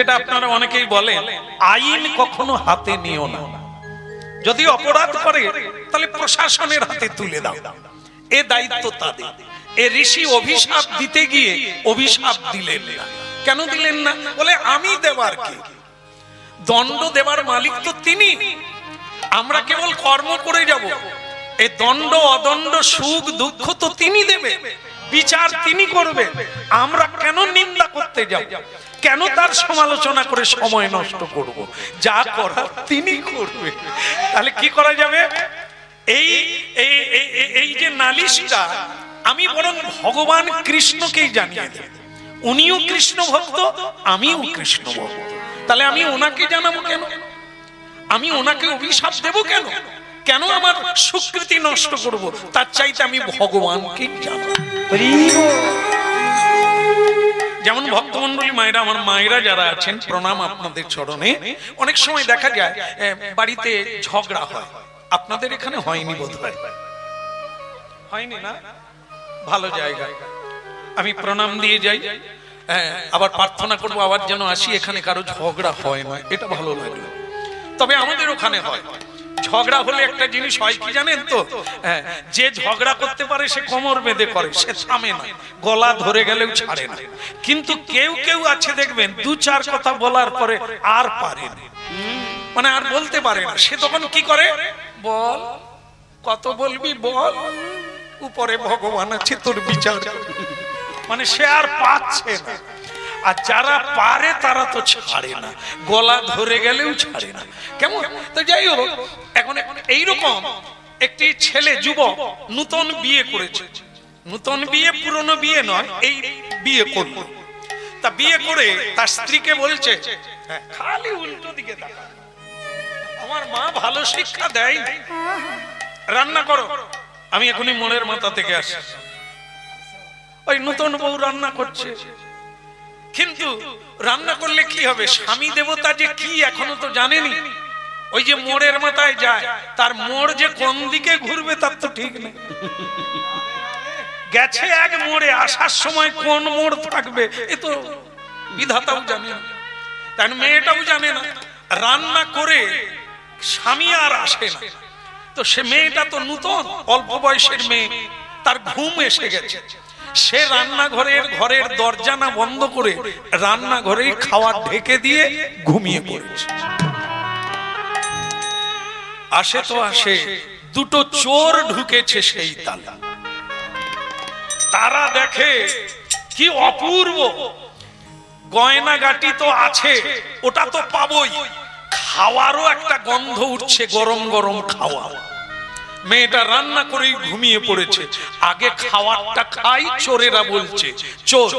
এটা আপনারা অনেকেই বলেন আইন কখনো হাতে নিও না, যদি অপরাধ করে তাহলে প্রশাসনের হাতে তুলে দাও, এ দায়িত্ব তাদের। এ ঋষি অভিশাপ দিতে গিয়ে অভিশাপ দিলেন না। কেন দিলেন না? বলে আমি দেবার কে, দণ্ড দেবার মালিক তো তিনি, আমরা কেবল কর্ম করে যাব। এই দণ্ড অদণ্ড সুখ দুঃখ তো তিনি দেবে, বিচার তিনি করবে। আমরা কেন নিন্দা করতে যাব, কেন তার সমালোচনা করে সময় নষ্ট করব? যা করার তিনি করবে। তাহলে কি করা যাবে? এই যে নালিশটা আমি বরং ভগবান কৃষ্ণকেই জানিয়ে দেব। উনিও কৃষ্ণ ভক্ত, আমিও কৃষ্ণ ভক্ত, তাহলে আমি ওনাকে জানাবো কেন? আমি ওনাকে অভিশাপ দেব কেন? কেন আমার সুকৃতি নষ্ট করব? তার চাইতে আমি ভগবানকে জানাবো। যেমন ভক্তমন্ডলী মায়েরা, আমার মায়েরা যারা আছেন, প্রণাম আপনাদের চরণে। অনেক সময় দেখা যায় বাড়িতে ঝগড়া হয়, আপনাদের এখানে হয়নি বোধ হয়, হয়নি না? ভালো জায়গা, আমি প্রণাম দিয়ে যাই, আবার প্রার্থনা করবো আবার যেন আসি, এখানে কারো ঝগড়া হয় না, এটা ভালো লাগলো। তবে আমাদের ওখানে হয়। ঝগড়া হলে একটা জিনিস হয় কি জানেন তো, যে ঝগড়া করতে পারে সে কোমর বেঁধে করে, সে থামে না, গলা ধরে গেলেও ছাড়ে না। কিন্তু কেউ কেউ আছে দেখবেন দু চার কথা বলার পরে আর পারে না, মানে আর বলতে পারে না। সে তখন কি করে? বল, কত বলবি বল, উপরে ভগবান আছে, তোর বিচার। মানে সে আর পাচ্ছে না। আর যারা পারে তারা তো ছাড়ে না, গলা ধরে গেলেও ছাড়ে না। কেমন? তো যাই হোক, এখন এইরকম একটি ছেলে, যুবক, নতুন বিয়ে করেছে। নতুন বিয়ে, পুরনো বিয়ে নয়, এই বিয়ে করলো। তা বিয়ে করে তার স্ত্রীকে বলছে, খালি উল্টো দিকে তাকা, আমার মা ভালো শিক্ষা দেয়, রান্না করো। আমি এখনই মোড়ের মাথা থেকে আসি, ওই নতুন বউ রান্না করছে। কিন্তু রান্না করলে কি হবে? স্বামী দেবতা যে কি এখনো তো জানেনি। ওই যে মোড়ের মাথায় যায়, তার মোড় যে কোন দিকে ঘুরবে তার তো ঠিক নেই। গেছে এক মোড়ে, আসার সময় কোন মোড় থাকবে এ তো বিধাতাও জানে না, তাই মেয়েটাও জানে না। রান্না করে স্বামী আর আসে না, তো সে মেয়েটা তো নতুন, অল্প বয়সের মেয়ে, তার ঘুম এসে গেছে। সে রান্নাঘরের ঘরের দরজা না বন্ধ করে রান্নাঘরে খাওয়া ঢেকে দিয়ে ঘুমিয়ে পড়েছে। আসে তো আসে, দুটো চোর ঢুকেছে সেই তালা। তারা দেখে কি অপূর্ব গয়নাগাটি তো আছে, ওটা তো পাবোই, খাওয়ারও একটা গন্ধ উঠছে, গরম গরম খাওয়া। মেয়েটা রান্না করেই ঘুমিয়ে পড়েছে। আগে খাওয়ারটা খাই, চোরেরা বলছে চোর,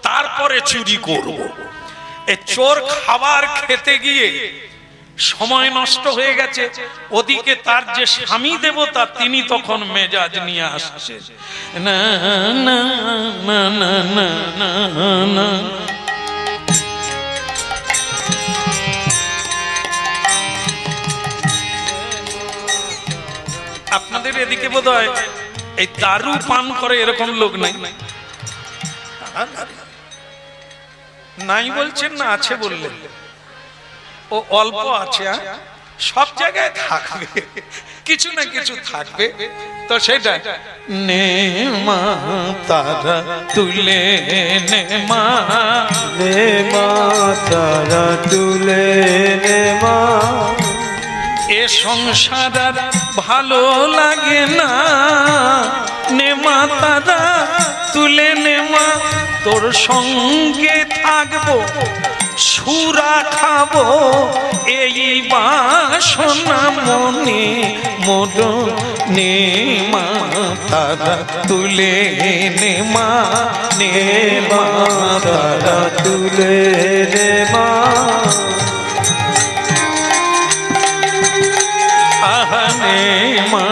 তারপরে চুরি করব। এই চোর খাবার খেতে গিয়ে সময় নষ্ট হয়ে গেছে। ওদিকে তার যে স্বামী দেবতা, তিনি তখন মেজাজ নিয়ে আসছে, না না না না না না না। আপনাদের এদিকে বোধহয় এই দারু পান করে এরকম লোক নাই? নাই বলছেন না আছে বললেন? ও অল্প আছে, সব জায়গায় থাকবে, কিছু না কিছু থাকবে। তো সেটা নে মা তারা তুলে নে মা, নে মা তারা তুলে নে মা, এ সংসার আর ভালো লাগে না, নে মা তারা তুলে নে মা, তোর সঙ্গে থাকবো, সুরা খাবো, এই বাসনা মনে মোর, নে মা তারা তুলে নে মা, নে মা তারা তুলে নে মা, আহানে মা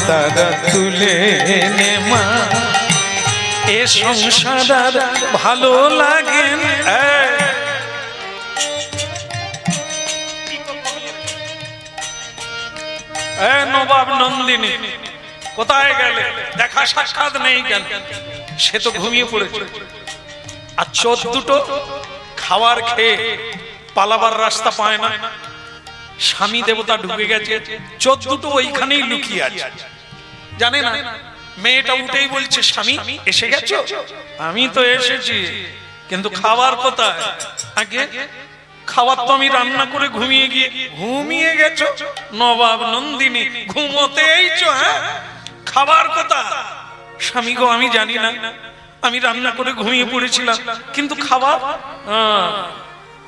তারা তুলে নে মা, এ সংসার আর ভালো লাগে না। নবাব নন্দিনী কোথায় গেলে? দেখা সাক্ষাৎ নেই কেন? সে তো ঘুমিয়ে পড়েছে। আর চোর দুটো খাবার খেয়ে পালাবার রাস্তা পায় না, স্বামী দেবতা ঢুকে গেছে, চোখ দুটো ওইখানেই লুকিয়ে আছে। জানে না, মেয়েটা উঠেই বলছে, স্বামী এসে গেছো? আমি তো এসেছি, কিন্তু খাবার কোথায়? আগে খাবার তো আমি রান্না করে ঘুমিয়ে গেছো? নবাব নন্দিনী ঘুমোতেইছো? হ্যাঁ, খাবার কোথায়? স্বামী গো আমি জানি না, আমি রান্না করে ঘুমিয়ে পড়েছিলাম, কিন্তু খাবার?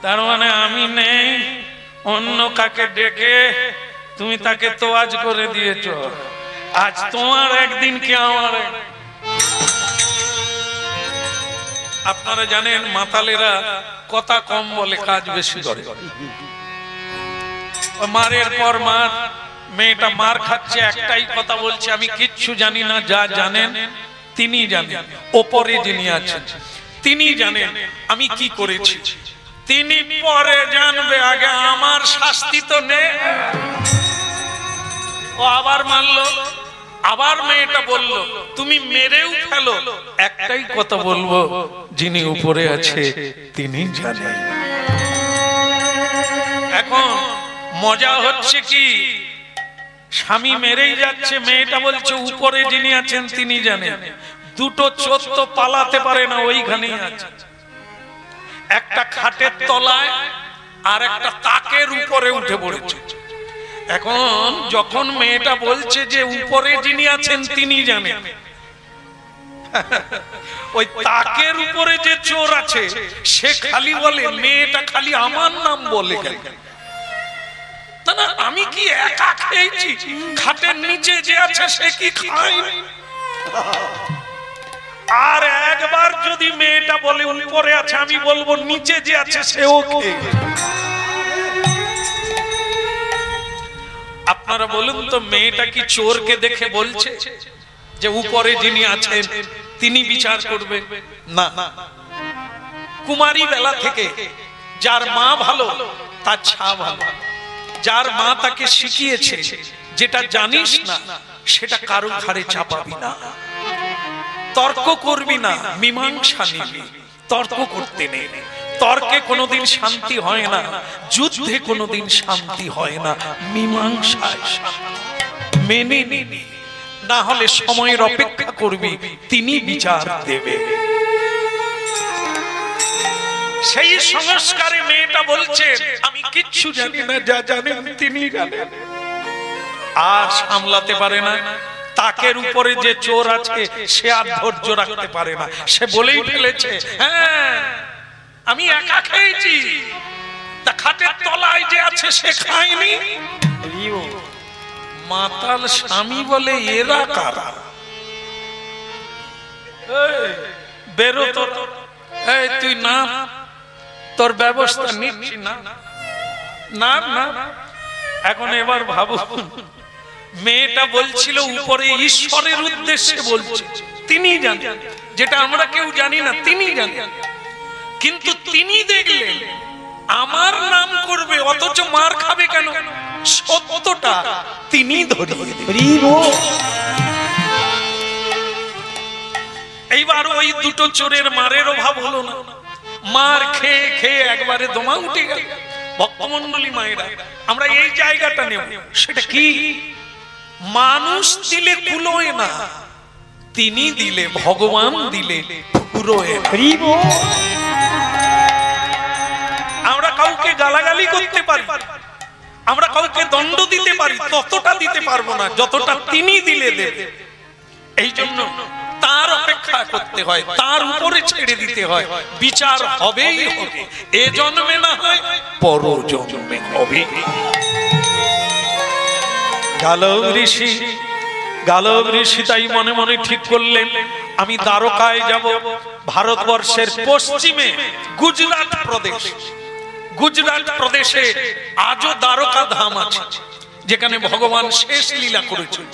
তার মানে আমি নেই, অন্য কাকে ডেকে তুমি তাকে তোয়াজ করে দিয়েছো। আজ তোমার একদিন কি আমার। আপনারা জানেন মাতালেরা কথা কম বলে, কাজ বেশি করে। মারের পর মার, মেয়েটা মার খাচ্ছে, একটাই কথা বলছে, আমি কিচ্ছু জানি না, যা জানেন তিনি জানেন, ওপরে যিনি আছেন তিনি জানেন আমি কি করেছি, তিনি পরে জানবে, আগে আমার শাস্তি তো নেই। ও আবার মারলো, আবার মেয়েটা বলল, তুমি মেরেও ফেলো, একটাই কথা বলবো, যিনি উপরে আছে তিনি জানেন। এখন মজা হচ্ছে কি, স্বামী মেরেই যাচ্ছে, মেয়েটা বলছে উপরে যিনি আছেন তিনি জানেন। দুটো চোর তো পালাতে পারে না, ওইখানেই আছে, একটা খাটের তলায় আর একটা তাকের উপরে উঠে পড়েছে। এখন যখন মেয়েটা বলছে যে উপরে যিনি আছেন তিনি জানেন, ওই তাকের উপরে যে চোর আছে সে খালি বলে, মেয়েটা খালি আমার নাম বলে কেন? না না, আমি কি একা খেয়েছি? খাটের নিচে যে আছে সে কি খায়নি? আর একবার যদি মেয়েটা বলে উপরে আছে, আমি বলবো নিচে যে আছে সেও খেয়ে। আপনারা বলুন তো, মেয়েটা কি চোরকে দেখে বলছে যে উপরে যিনি আছেন তিনি বিচার করবে? না, কুমারী বেলা থেকে যার মা ভালো তার ছা ভালো, যার মা তাকে শিখিয়েছে যেটা জানিস না সেটা কারো ঘাড়ে চাপাবি না, তর্ক করবি না, মীমাংসা নিবি, তর্ক করতে নেই। তর্কে কোনোদিন শান্তি হয় না, যুদ্ধে কোনোদিন শান্তি হয় না, মীমাংসায় মেনে নিবি, না হলে সময়ের অপেক্ষা করবি, তিনি বিচার দেবে। সেই সংস্কারে মেয়েটা বলছে, আমি কিচ্ছু জানি না, যা জানেন তিনি জানেন। আর সামলাতে পারে না, তাকের উপরে যে চোর আছে সে আর ধৈর্য রাখতে পারে না, সে বলেই ফেলেছে, হ্যাঁ আমি একা খেয়েছি, তা খাটের তলায় যে আছে সে খায়নি। মাতাল স্বামী বলে, এরা কারা? বেরো তো, এই তুই না, তোর ব্যবস্থা নিচ্ছি না। না না, এখন এবার ভাবো, মেয়েটা বলছিল উপরে ঈশ্বরের উদ্দেশ্যে বলছে, তিনি জানেন, যেটা আমরা কেউ জানি না তিনি জানেন, কিন্তু তিনি দেখলেন আমার নাম করবে অথচ মার খাবে কেন? সত্যটা তিনি ধরিয়ে দিলেন। এইবার ওই দুটো চোরের মারের অভাব হলো না, মার খেয়ে খেয়ে একবারে দমা উঠে গেল। ভক্তমণ্ডলী মায়েরা, আমরা এই জায়গাটা নেব, সেটা কি? মানুষ দিলে কুলোয় না, তিনি দিলে, ভগবান দিলে পুরোয়। আমরা কাউকে গালাগালি করতে পারি, আমরা কাউকে দণ্ড দিতে পারি, ততটা দিতে পারবো না যতটা তিনি দিলে দেবে। এই জন্য তার অপেক্ষা করতে হয়, তার উপরে ছেড়ে দিতে হয়, বিচার হবেই হবে, এ জন্মে না হয় পর জন্মে হবে। গালব ঋষি তাই মনে মনে ঠিক করলেন, আমি দ্বারকায় যাব। ভারতবর্ষের পশ্চিমে গুজরাট প্রদেশে আজও দ্বারকা ধাম আছে, যেখানে ভগবান শেষ লীলা করেছেন।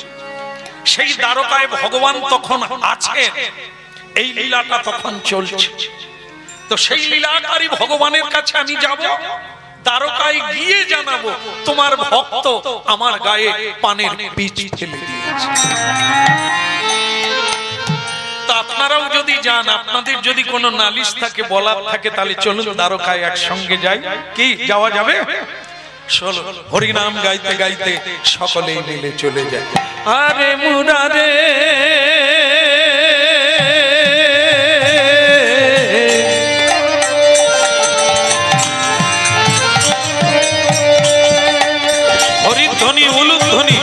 সেই দ্বারকায় ভগবান তখন আছে, এই লীলাটা তখন চলছে। তো সেই লীলাকারী ভগবানের কাছে আমি যাব, দ্বারকায় গিয়ে জানাবো তোমার ভক্ত আমার গায়ে পানের বীজ ফেলে দিয়েছে। তা আপনারাও যদি যান, আপনাদের যদি কোনো নালিশ থাকে, বলার থাকে, তাহলে চলুন দ্বারকায় একসঙ্গে যাই। কি যাওয়া যাবে? চলো, হরিনাম গাইতে গাইতে সকলেই মিলে চলে যায়। আরে মুরারে হরিধ্বনি উলুধ্বনি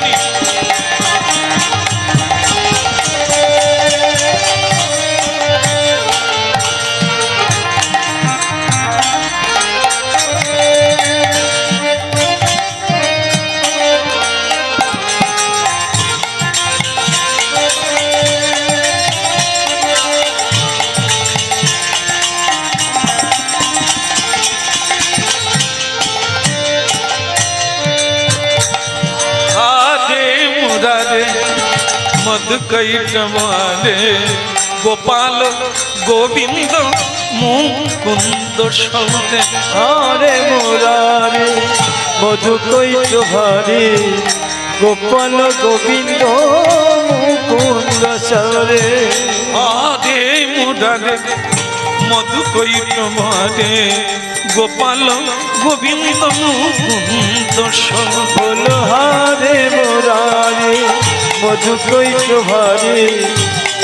মধুকৈটবারে গোপাল গোবিন্দ মুকুন্দ সৌরে। হরে মুরারে মধুকৈটভারে গোপাল গোবিন্দ মুকুন্দ সরে। হরে মুরারে মধুকৈটবারে গোপাল গোবিন্দ মুকুন্দ সৌরে। হরে মুরারে মধুকৈটভারে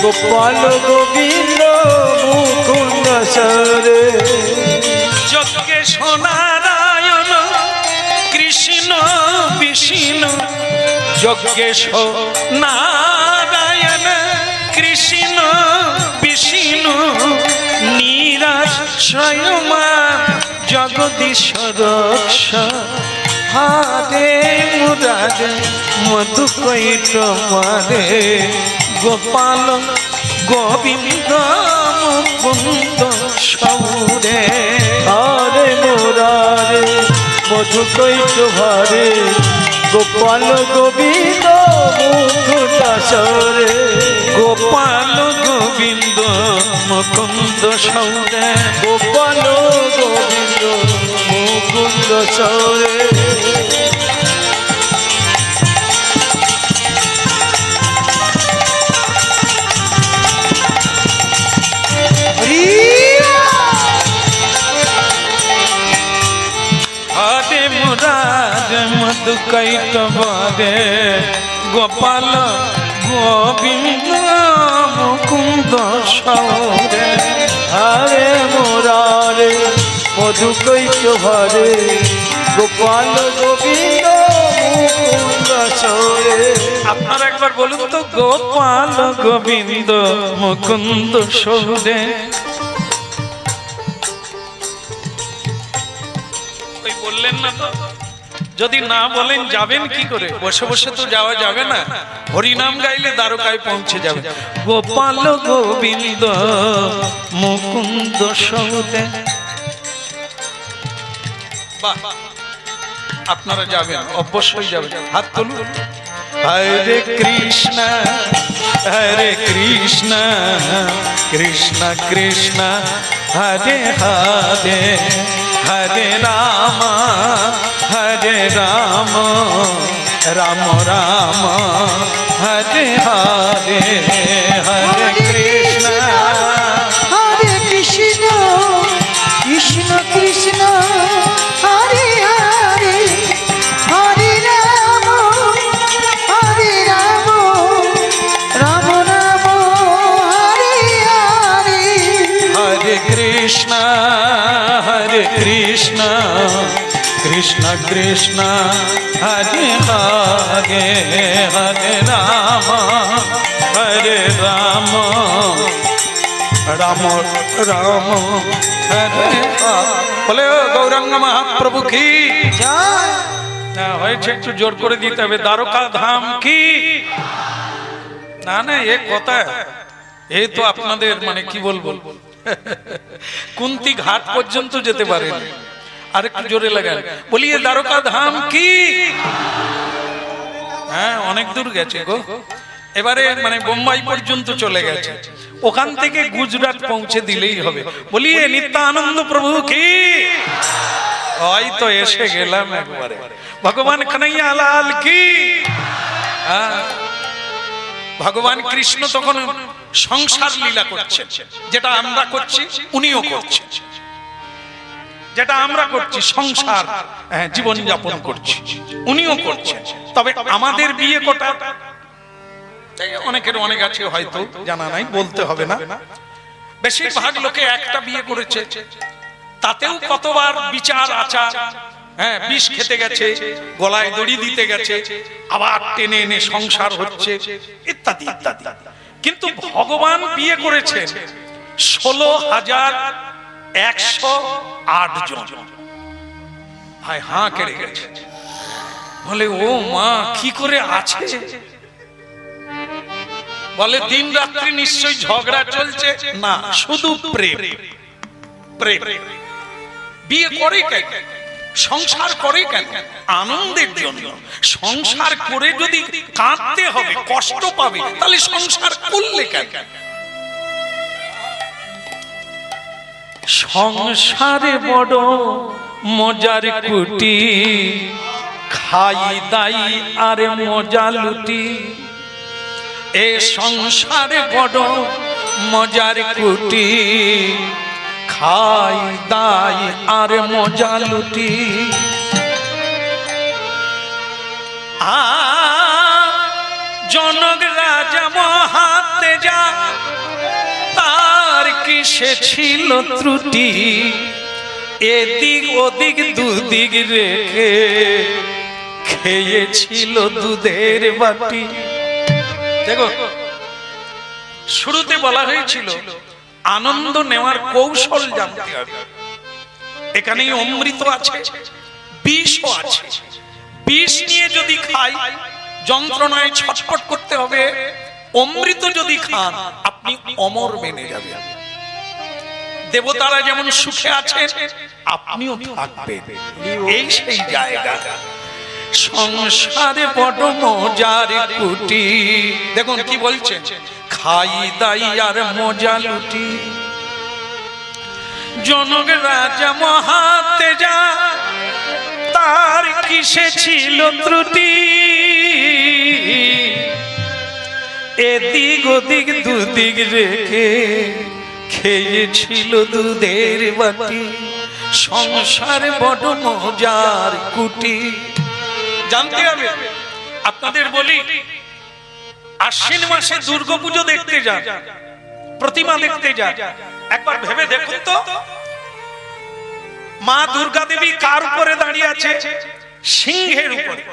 গোপাল গোবিন্দ মুকুন্দ সরে। যজ্ঞে সোনারায়ণ কৃষ্ণ বিষ্ণু, যজ্ঞে সোনারায়ণ কৃষ্ণ বিষ্ণু, নিরাশ্রয়মা জগদীশ রক্ষ। হরে মুরারে মধুকৈটভারে গোপাল গোবিন্দ মুকুন্দ সৌরে। হরে মুরারে মধুকৈটভারে গোপাল গোবিন্দ মুকুন্দ সরে। গোপাল গোবিন্দ মুকুন্দ সৌরে। গোপাল গোবিন্দ মুকুন্দ সরে। হরে মুরারে মধুকৈটভারে গোপাল গোবিন্দ মুকুন্দ সৌরে। হরে মুরারে মধুকৈটভারে গোপাল গোবিন্দ মুকুন্দ সরে। আপনারা একবার বলুন তো, গোপাল গোবিন্দ মুকুন্দ সৌরে। ওই বললেন না তো? যদি না বলেন যাবেন কি করে? বসে বসে তো যাওয়া যাবে না। হরিনাম গাইলে দ্বারকায় পৌঁছে যাবে। গোপাল গোবিন্দ মুকুন্দ সৌরে। বাহ, আপনারা যাবেন, অবশ্যই যাবেন। হাত তুলুন। হরে কৃষ্ণ হরে কৃষ্ণ কৃষ্ণ কৃষ্ণ হরে হরে, হরে রাম রাম রাম হরে হরে, হরে কৃষ্ণ হরে কৃষ্ণ কৃষ্ণ কৃষ্ণ হরে হরে, হরে রাম রাম রাম হরে হরে। হরে কৃষ্ণ কৃষ্ণ কৃষ্ণ হরে হরে, হরে রাম রাম রাম হরে। বলে ও গৌরাঙ্গ মহাপ্রভু কি জয়। না হয়েছে, একটু জোর করে দিতে হবে। দ্বারকা ধাম কি? না না, এ কথা এই তো আপনাদের মানে কি বলবো, কুন্তি ঘাট পর্যন্ত যেতে পারেন। আর একটু জোরে লাগান, বলিয়ে দ্বারকা ধাম কি? হ্যাঁ, অনেক দূর গেছে গো। এবারে মানে বোম্বাই পর্যন্ত চলে গেছে, ওখান থেকে গুজরাট পৌঁছে দিলেই হবে। বলিয়ে নিত্যানন্দ প্রভু কি? হয়তো এসে গেলাম একবারে। ভগবান কানাইয়া লাল কি? ভগবান কৃষ্ণ তখন সংসার লীলা করছেন, যেটা আমরা করছি উনিও করছেন, যেটা আমরা করছি সংসার জীবন যাপন করছি উনিও করছেন। তবে আমাদের বিয়ে কটা, অনেকের অনেক আছে, হয়তো জানা নাই, বলতে হবে না। বেশিরভাগ লোকে একটা বিয়ে করেছে, তাতেও কতবার বিচার আচার, বিষ খেতে গেছে, গলায় দড়ি দিতে গেছে, আবার টেনে এনে সংসার হচ্ছে, ইত্যাদি ইত্যাদি। কিন্তু ভগবান বিয়ে করেছেন 16,108 জন। ভাই হাঁ কেড়ে গেছে, বলে ও মা কি করে আছে? বলে দিন রাত্রি নিশ্চয়ই ঝগড়া চলছে না, শুধু প্রেম প্রেম। বিয়ে করে কেন? সংসার করে কেন? আনন্দের জন্য। সংসার করে যদি কাঁদতে হবে, কষ্ট পাবে, তাহলে সংসার করলে কেন? সংসারে বড় মজার কুটি, খাই দাই আর মজা লুটি। এ সংসারে বড় মজার কুটি, খাই দাই আর মজা লুটি। জনক রাজা মহাতেজা, তার কিসে ছিল ত্রুটি? এদিক ওদিক দুদিক রেখে খেয়েছিল দুধের বাটি। দেখো, শুরুতে বলা হয়েছিল আনন্দ নেওয়ার কৌশল জানতে হবে। এখানেই অমৃত আছে, বিষও আছে। বিষ নিয়ে যদি খাই যন্ত্রণায় ছটফট করতে হবে, অমৃত যদি খান আপনি অমর বেনে যাবেন। দেবতারা যেমন সুখে আছেন, আপনিও থাকবেন। এই সেই জায়গা। সংসারে বড় মজার কুটি, দেখুন কি বলছেন, খাই দাই আর মজা লুটি। জনক রাজা মহাতেজা, তার কিসে ছিল ত্রুটি? এদিক ওদিক দুদিক রেখে খেয়েছিল দুধের বাটি। সংসারে বড় মজার কুটি। জানতে হবে। আপনাদের বলি, আশ্বিন মাসে দুর্গাপুজো দেখতে যান, প্রতিমা দেখতে যান, একবার ভেবে দেখুন তো মা দুর্গা দেবী কার উপরে দাঁড়িয়ে আছে? সিংহের উপরে।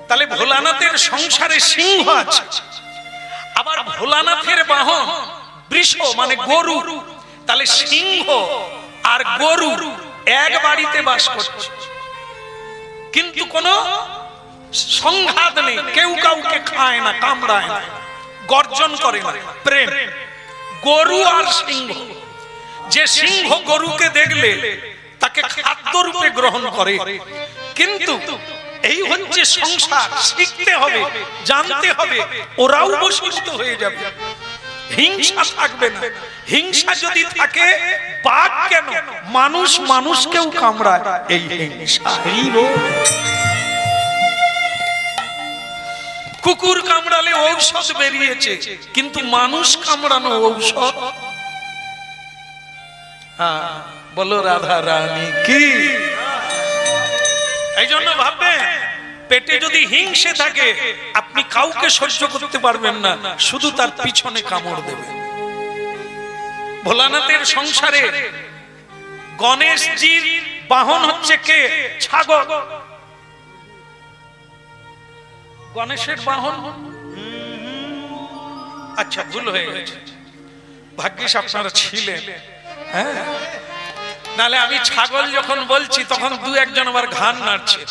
তাহলে ভোলানাথের সংসারে সিংহ আছে, আবার ভোলানাথের বাহন বৃষ মানে গরু। তাহলে সিংহ আর গরু এক বাড়িতে বাস করছে, কিন্তু কোনো সংঘাত নেই, কেউ কাউকে খায় না, কামড়ায় না, গর্জন করে না। প্রেম। গরু আর সিংহ, যে সিংহ গরুকে দেখলে তাকে খাদ্য রূপে গ্রহণ করে। কিন্তু এই হচ্ছে সংসার, শিখতে হবে, জানতে হবে, ওরাও বশীভূত হয়ে যাবে। হিংসা থাকবে না। হিংসা যদি থাকে, বাঘ কেন মানুষ মানুষকেও কামড়ায়, এই হিংসা। কুকুর কামড়ালে ঔষধ বেরিয়েছে, কিন্তু মানুষ কামড়ানো ঔষধ। বলো রাধা রানী কি? এই জন্য ভাববেন, পেটে যদি হিংসে থাকে আপনি কাউকে সহ্য করতে পারবেন না, শুধু তার পিছনে কামড় দেবেন। ভোলানাথের সংসারে গণেশজির বাহন হচ্ছে কে? ছাগল। গণেশের বাহন, আচ্ছা ভুল হয়ে গেছে, ভাগ্যিস আপনারা ছিলেন। হ্যাঁ, নালে আমি ছাগল যখন বলছি তখন দু একজন আবার ঘাড় নাড়ছে।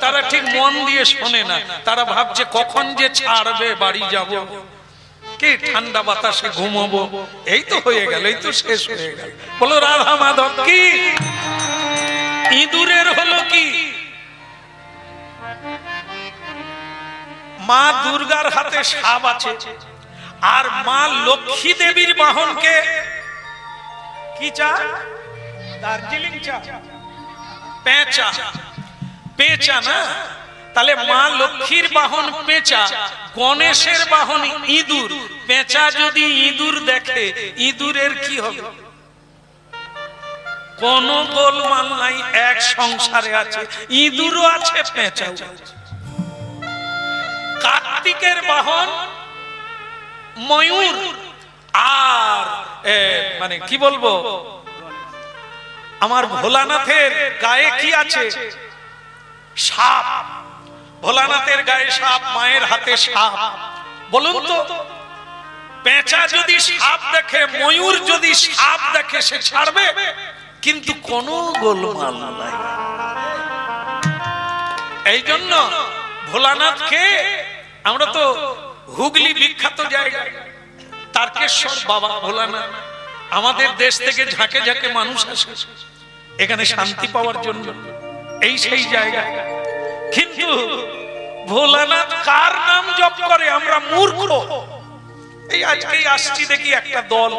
তারা ঠিক মন দিয়ে শোনে না, তারা ভাবছে কখন যে ছাড়বে, বাড়ি যাব, কি ঠান্ডা বাতাসে ঘুমাবো। এই তো হয়ে গেল, এই তো শেষ হয়ে গেল। বলো রাধা মাধব কি? ইঁদুরের হলো কি? মা দুর্গার হাতে সাপ আছে, আর মা লক্ষ্মী দেবীর বাহনকে কি চা? দার্জিলিং চা, পেঁচা। পেঁচা না? তাহলে মা লক্ষ্মীর বাহন পেঁচা, গণেশের বাহন ইঁদুর। পেঁচা যদি ইঁদুর দেখে, ইঁদুরের কি হবে? কোন গোলমাল নাই, এক সংসারে আছে, ইঁদুরও আছে, পেঁচাও আছে। কার্তিকের বাহন ময়ূর, আর মানে কি বলবো, আমার ভোলানাথের গায়ে কি আছে? সাপ। ভোলানাথের গায়ে সাপ, মায়ের হাতে সাপ। বলুন তো, পেঁচা যদি সাপ দেখে, ময়ূর যদি সাপ দেখে, সে ছাড়বে? কিন্তু কোনো গোলমাল নাই। এই জন্য ভোলানাথকে আমরা তো হুগলি বিখ্যাত জায়গা, তারকেশ্বর বাবা ভোলানাথ, আমাদের দেশ থেকে ঝাঁকে ঝাঁকে মানুষ আসে এখানে শান্তি পাওয়ার জন্য, এই সেই জায়গা। কিন্তু ভোলানাথ কার নাম জপ করে? আমরা মূর্খ। এই আজকেই আসছি দেখি একটা দল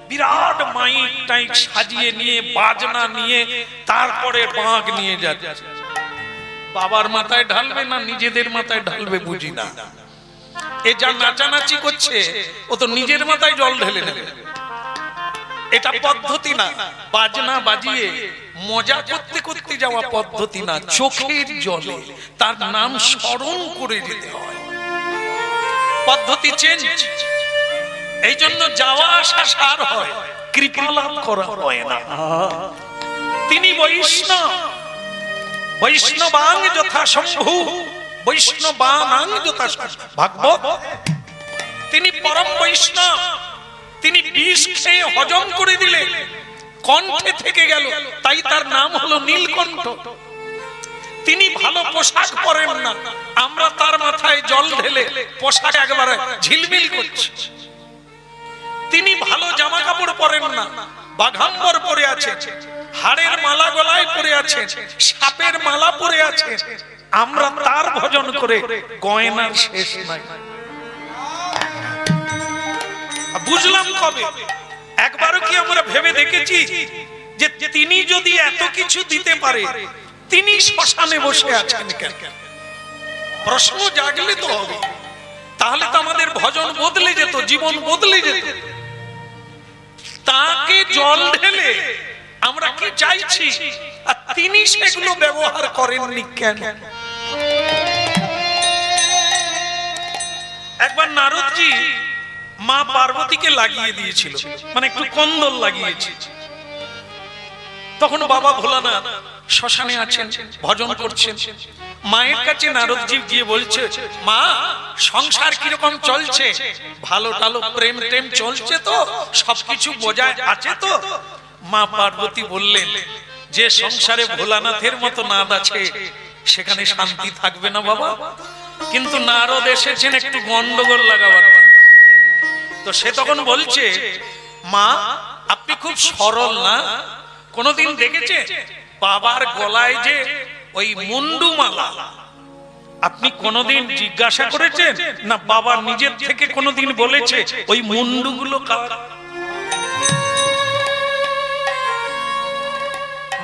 বিরাট মাইক টাইক সাজিয়ে নিয়ে, বাজনা নিয়ে, তারপরে বাঁক নিয়ে যাচ্ছে। বাবার মাথায় ঢালবে না নিজেদের মাথায় ঢালবে বুঝি না। এ যা নাচানাচি করছে, ও তো নিজের মাথায় জল ঢেলে নেবে। এটা পদ্ধতি না। বাজনা বাজিয়ে মজা করতে করতে যাওয়া পদ্ধতি না, চোখের জলে তার নাম স্মরণ করে যেতে হয়। পদ্ধতি চেঞ্জ। এই জন্য যাওয়া আসা সার হয়, কৃপা লাভ করা হয় না। তিনি বৈষ্ণব, বৈষ্ণবাং যথা শম্ভু, বৈষ্ণবানাং যথা ভাগবত। তিনি পরম বৈষ্ণব। তিনি বিষ খেয়ে হজম করে দিলে কণ্ঠে থেকে গেল, তাই তার নাম হলো নীলকণ্ঠ। তিনি ভালো পোশাক পরেন না, আমরা তার মাথায় জল ঢেলে পোশাক একেবারে ঝিলমিল করছি। তিনি ভালো জামা কাপড় পরেন না, বাঘাম্বর পরে আছে, হাড়ের মালা গলায় পরে আছে, সাপের মালা পরে আছে, আমরা তার ভজন করে গয়নার শেষ নাই। বুঝলাম কবে? একবারও কি আমরা ভেবে দেখেছি যে তিনি যদি এত কিছু দিতে পারে, তিনি শ্মশানে বসে আছেন কেন? প্রশ্ন জাগলে তো হবে। তাহলে তো আমাদের ভজন বদলে যেত, জীবন বদলে যেত। তাকে জল ঢেলে আমরা কি চাইছি, আর তিনি সেগুলো ব্যবহার করেননি কেন? একবার নারদজি মা পার্বতীকে লাগিয়ে দিয়েছিল, মানে একটু কন্দল লাগিয়েছে। তখন বাবা ভোলানাথ শ্মশানে আছেন, ভজন করছেন। মায়ের কাছে নারদজি গিয়ে বলছে, মা সংসার কিরকম চলছে? ভালো টালো প্রেম টেম চলছে তো? সবকিছু বজায় আছে তো? মা পার্বতী বললেন, যে সংসারে ভোলানাথের মতো নাদ আছে সেখানে শান্তি থাকবে না বাবা। কিন্তু নারদ এসেছেন একটু গন্ডগোল লাগাবার জন্য। তো সে তখন বলছে, মা আপনি খুব সরল না? কোনদিন দেখেছে বাবার গলায় যে ওই মুন্ডু মালা, আপনি কোনদিন জিজ্ঞাসা করেছেন না? বাবা নিজের থেকে কোনদিন বলেছে ওই মুন্ডুগুলো কার?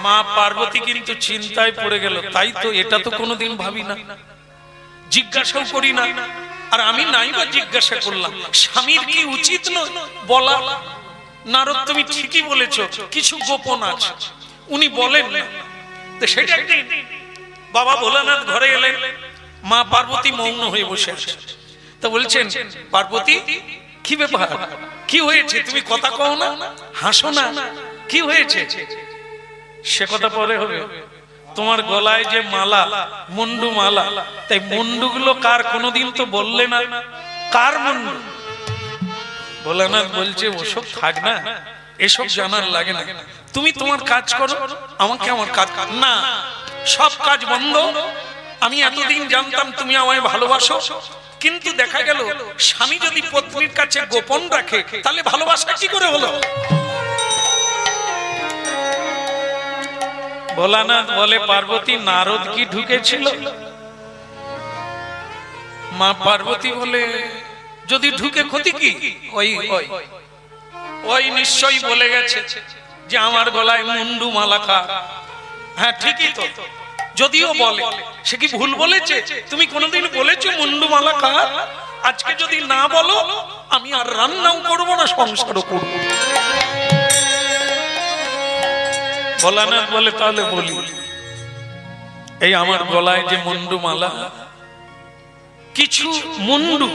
মা পার্বতী কিন্তু চিন্তায় পড়ে গেল, তাই তো, এটা তো কোনদিন ভাবি না, জিজ্ঞাসাও করি না। আর আমি নাই বা জিজ্ঞাসা করলাম, স্বামীর কি উচিত নয় বলা? নারদ তুমি ঠিকই বলেছ, কিছু গোপন আছে, উনি বলেন না। তো সেটা একদিন বাবা ভোলানাথ ঘরে এলেন, মা পার্বতী মৌন হয়ে বসে আছে। তো বলছেন, পার্বতী কি ব্যাপার, কি হয়েছে? তুমি কথা কও না, হাসো না, কি হয়েছে? সে কথা পরে হবে। তোমার গলায় যে মালা, মুন্ডু মালা, তাই মুন্ডুগুলো কার কোনদিন তো বললে না, কার মুন্ডু? ভোলানাথ বলছে, ওসব থাক না, এসব জানার লাগে না, তুমি তোমার কাজ করো, আমাকে আমার কাজ না। সব কাজ বন্ধ। আমি এতদিন জানতাম তুমি আমায় ভালোবাসো, কিন্তু দেখা গেল স্বামী যদি পত্নীর কাছে গোপন রাখে তাহলে ভালোবাসা কি করে হলো? ভোলানাথ বলে, পার্বতী নারদ কি ঢুকেছিল? মা পার্বতী বলে, যদি ঢুকে ক্ষতি কি? ওই ওই ওই নিশ্চয়ই বলে গেছে যে আমার গলায় মুন্ডু মালা কার। হ্যাঁ ঠিকই তো, যদিও বলে, সে কি ভুল বলেছে? তুমি কোনোদিন বলেছো মুন্ডুমালা কার? আজকে যদি না বলো, আমি আর রান্নাও করব না, সংসারও করব। বলা না বলে তাহলে বলি, এই আমার গলায় যে মুন্ডুমালা, কিছু মুন্ডু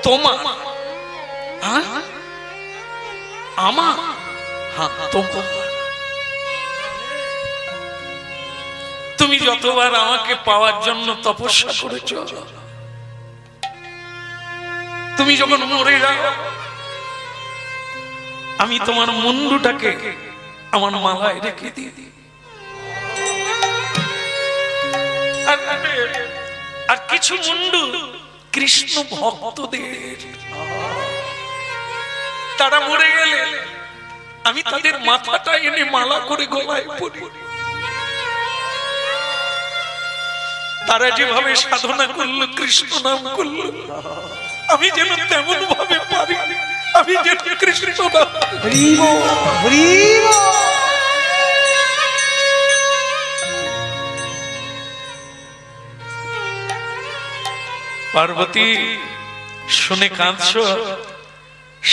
তোমার, আমার, হ্যাঁ তোমার। তুমি যতবার আমাকে পাওয়ার জন্য তপস্যা করেছ, তুমি যখন মরে যাও, আমি তোমার মুন্ডুটাকে আমার মালায় রেখে দিই। আর কিছু মুন্ডু কৃষ্ণ ভক্তদের, তারা মরে গেলে আমি তাদের মাথাটা এনে মালা করে গলায় পরি। তারা যেভাবে সাধনা করলো, কৃষ্ণ নাম করলো, আমি যেন তেমন ভাবে পারি, আমি যেন কৃষ্ণ নাম। পার্বতী শুনে কাঁদছ,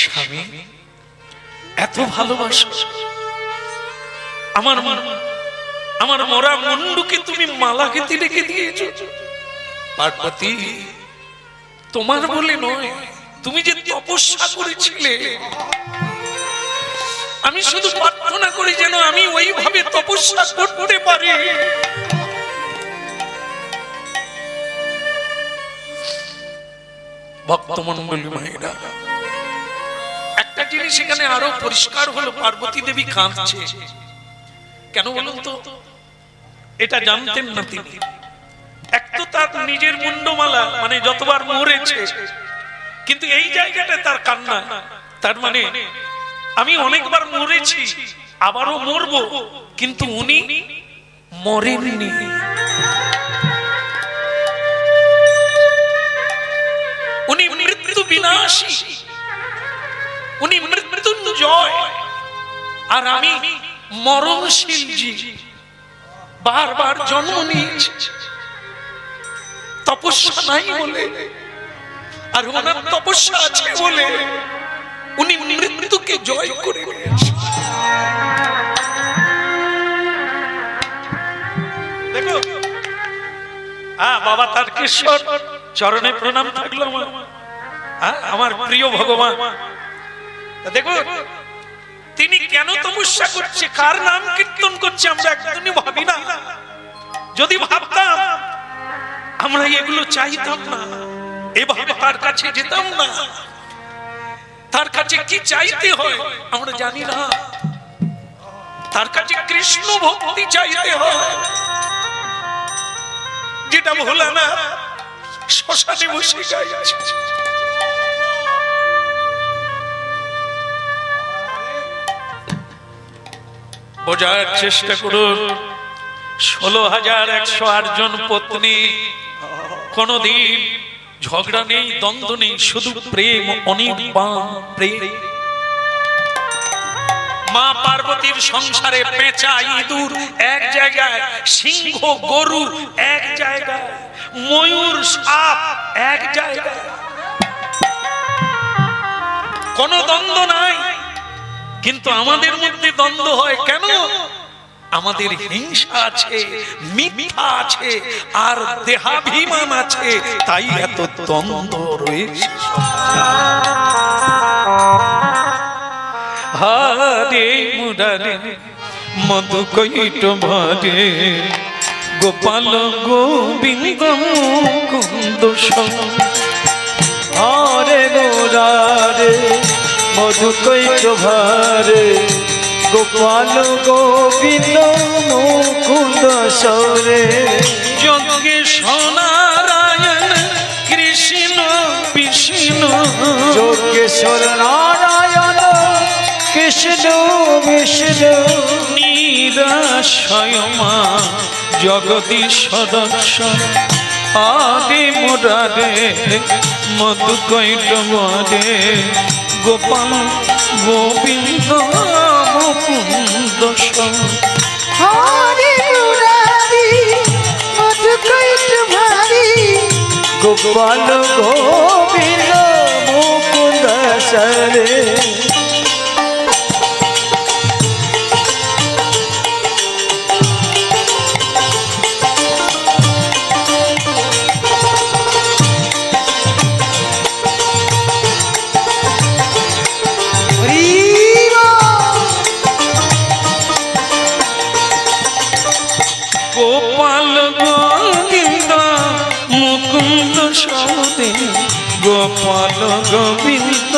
স্বামী এত ভালোবাসো, আমার মরা মুন্ডুকে তুমি মালা গেঁথে রেখে দিয়েছো। পার্বতী তোমার বলে নয়, তুমি যে তপস্যা করেছিলে, আমি শুধু প্রার্থনা করি যেন আমি ওইভাবে তপস্যা করতে পারি। ভক্তমণ্ডলী মায়েরা, একটা জিনিস এখানে আরো পরিষ্কার হলো, পার্বতী দেবী কাঁদছে কেন বলুন তো? এটা জানতেন না তিনি। এক তো তার নিজের মুন্ডমালা, মানে যতবার মরেছে, কিন্তু এই জায়গাটা তার কান্না, তার মানে আমি অনেকবার মরেছি, আবারও মরবো, কিন্তু উনি মরেননি। উনি মৃত্যু বিনাশী, উনি মৃত্যুঞ্জয়, আর আমি মরণশীল জীব, বারবার জন্ম নিয়েছি, তপস্যা নাই বলে, আর ওনার তপস্যা আছে বলে উনি মৃত্যুকে জয় করে নিয়েছে। দেখো, বাবা তারকেশ্বর চরণে প্রণাম থাকলো আমার প্রিয় ভগবান। দেখো তিনি কেন তপস্যা করছে, কার নাম কীর্তন করছে, আমরা একদমই ভাবি না। যদি ভাবতাম, আমরা এগুলো চাইতাম না, এভাবে তার কাছে যেতাম না। তার কাছে কি চাইতে হয় আমরা জানি না, তার কাছে কৃষ্ণ ভক্তি চাইতে হয়, যেটা ভোলা না শ্মশানে বসে গাইছে। বোঝার চেষ্টা করুন, 16,108 জন পত্নী, কোনদিন ঝগড়া নেই, দ্বন্দ্ব নেই, শুধু প্রেম, অনির্বাণ প্রেম। মা পার্বতীর সংসারে পেঁচা ইঁদুর এক জায়গায়, সিংহ গরু এক জায়গায়, ময়ূর সাপ এক জায়গায়, কোনো দ্বন্দ্ব নাই। কিন্তু আমাদের মধ্যে দ্বন্দ্ব হয় কেন? আমাদের হিংসা আছে, মিথ্যা আছে, আর দেহাভিমান আছে, তাই এত দ্বন্দ্ব রয়েছে। হারে মুরারে মধুকৈট ভরে, গোপাল গোবিন্দ মুকুন্দ। হরে মুরারে মধুকৈট ভরে, গোপাল গোবিন্দ মুকুন্দ সরে। যজ্ঞেশ নারায়ণ কৃষ্ণ বিষ্ণু, যোগেশ্বর নারায়ণ কৃষ্ণ বিষ্ণু। নিরাশয় মা জগদীশ্বর দর্শন, আদি মুরারে মধুকৈট ভরে, গোপাল গোবিন্দ মুকুন্দ। হরে গোপাল গোবিন্দ মুকুন্দ সরে গোপাল গোবিন্দ মুকুন্দ সরে গোপাল গোবিন্দ